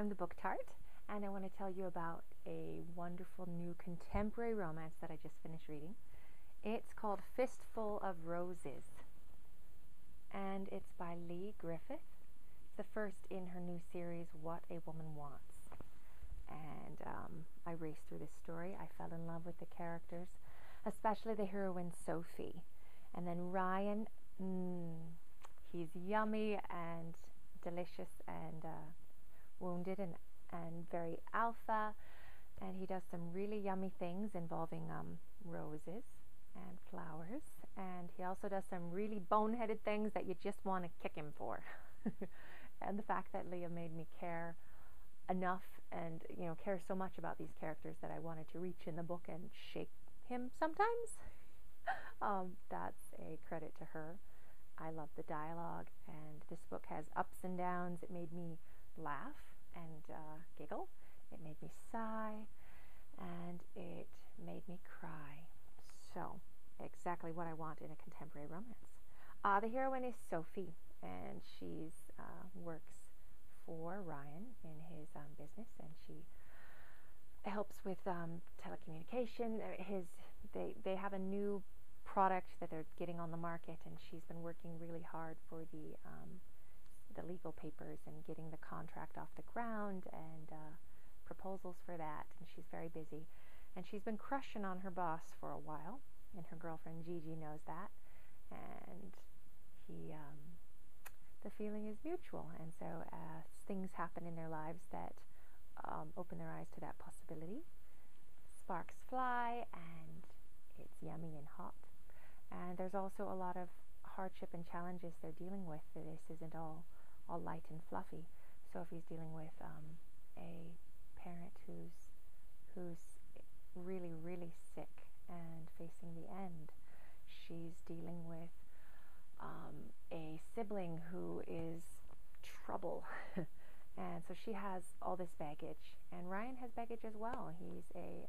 I'm the Book Tart, and I want to tell you about a wonderful new contemporary romance that I just finished reading. It's called Fistful of Roses, and it's by Lea Griffith. It's the first in her new series, What a Woman Wants. And I raced through this story. I fell in love with the characters, especially the heroine Sophie. And then Ryan, he's yummy and delicious and wounded and very alpha, and he does some really yummy things involving roses and flowers, and he also does some really boneheaded things that you just want to kick him for. And the fact that Lea made me care enough and care so much about these characters that I wanted to reach in the book and shake him sometimes, that's a credit to her. I love the dialogue, and this book has ups and downs. It made me laugh and giggle. It made me sigh, and it made me cry. So, exactly what I want in a contemporary romance. The heroine is Sophie, and she works for Ryan in his business, and she helps with telecommunication. They have a new product that they're getting on the market, and she's been working really hard for the legal papers and getting the contract off the ground and proposals for that, and she's very busy, and she's been crushing on her boss for a while, and her girlfriend Gigi knows that, and the feeling is mutual, and so things happen in their lives that open their eyes to that possibility. Sparks fly, and it's yummy and hot. And there's also a lot of hardship and challenges they're dealing with. This isn't all light and fluffy. Sophie's dealing with a parent who's really, really sick and facing the end. She's dealing with a sibling who is trouble. And so she has all this baggage. And Ryan has baggage as well. He's a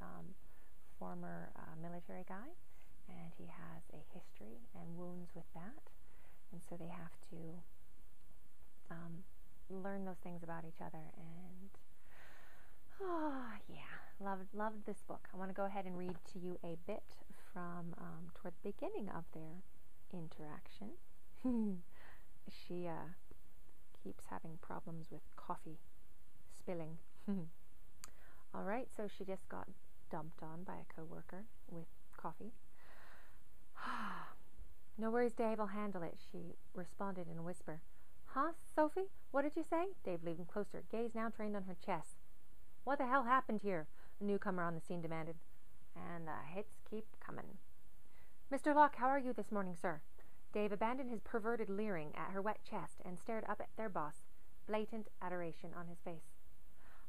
former military guy, and he has a history and wounds with that, and so they have to learn those things about each other. And loved this book. I want to go ahead and read to you a bit from toward the beginning of their interaction. She keeps having problems with coffee spilling. All right, so she just got dumped on by a coworker with coffee. No worries, Dave, I'll handle it, she responded in a whisper. Huh, Sophie? What did you say? Dave leaned closer, gaze now trained on her chest. What the hell happened here? A newcomer on the scene demanded. And the hits keep coming. Mr. Locke, how are you this morning, sir? Dave abandoned his perverted leering at her wet chest and stared up at their boss, blatant adoration on his face.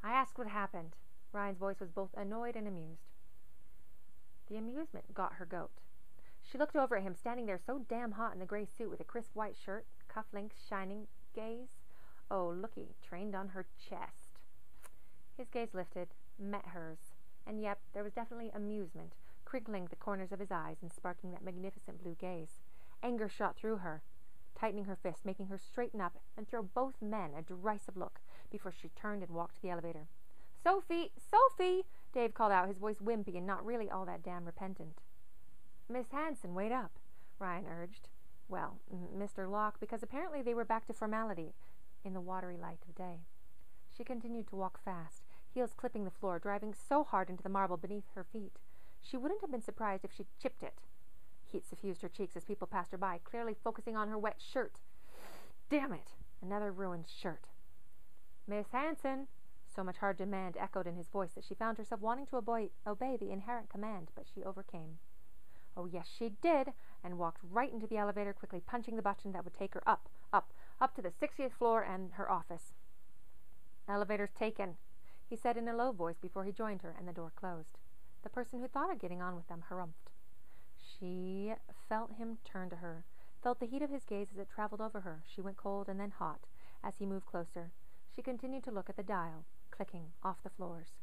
I asked what happened. Ryan's voice was both annoyed and amused. The amusement got her goat. She looked over at him, standing there so damn hot in the gray suit with a crisp white shirt, cufflinks shining, gaze. Oh, looky, trained on her chest. His gaze lifted, met hers, and yep, there was definitely amusement, crinkling the corners of his eyes and sparking that magnificent blue gaze. Anger shot through her, tightening her fist, making her straighten up and throw both men a derisive look before she turned and walked to the elevator. Sophie! Sophie! Dave called out, his voice wimpy and not really all that damn repentant. Miss Hanson, wait up, Ryan urged. Well, Mr. Locke, because apparently they were back to formality in the watery light of day. She continued to walk fast, heels clipping the floor, driving so hard into the marble beneath her feet. She wouldn't have been surprised if she'd chipped it. Heat suffused her cheeks as people passed her by, clearly focusing on her wet shirt. Damn it! Another ruined shirt. Miss Hanson! So much hard demand echoed in his voice that she found herself wanting to obey the inherent command, but she overcame. Oh, yes, she did, and walked right into the elevator, quickly punching the button that would take her up to the 60th floor and her office. Elevator's taken, he said in a low voice before he joined her, and the door closed. The person who thought of getting on with them harumphed. She felt him turn to her, felt the heat of his gaze as it traveled over her. She went cold and then hot as he moved closer. She continued to look at the dial, clicking off the floors.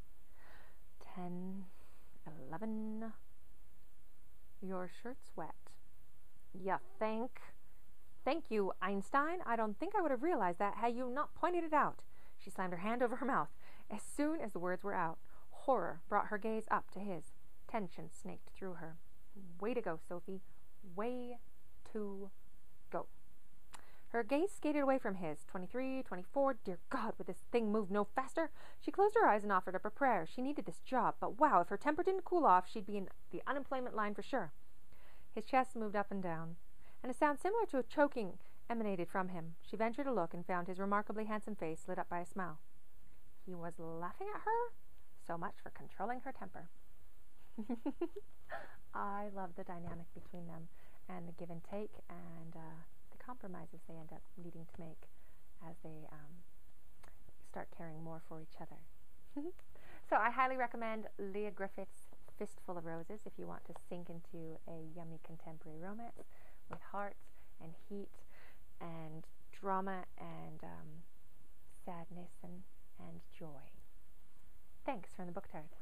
10, 11... Your shirt's wet. You think? Thank you, Einstein. I don't think I would have realized that had you not pointed it out. She slammed her hand over her mouth. As soon as the words were out, horror brought her gaze up to his. Tension snaked through her. Way to go, Sophie. Way to go. Her gaze skated away from his. 23, 24. Dear God, would this thing move no faster? She closed her eyes and offered up a prayer. She needed this job, but wow, if her temper didn't cool off, she'd be in the unemployment line for sure. His chest moved up and down, and a sound similar to a choking emanated from him. She ventured a look and found his remarkably handsome face lit up by a smile. He was laughing at her? So much for controlling her temper. I love the dynamic between them and the give and take and the compromises they end up needing to make as they start caring more for each other. So I highly recommend Lea Griffith's Fistful of Roses if you want to sink into a yummy contemporary romance with heart and heat and drama and sadness and joy. Thanks from the Book Tart.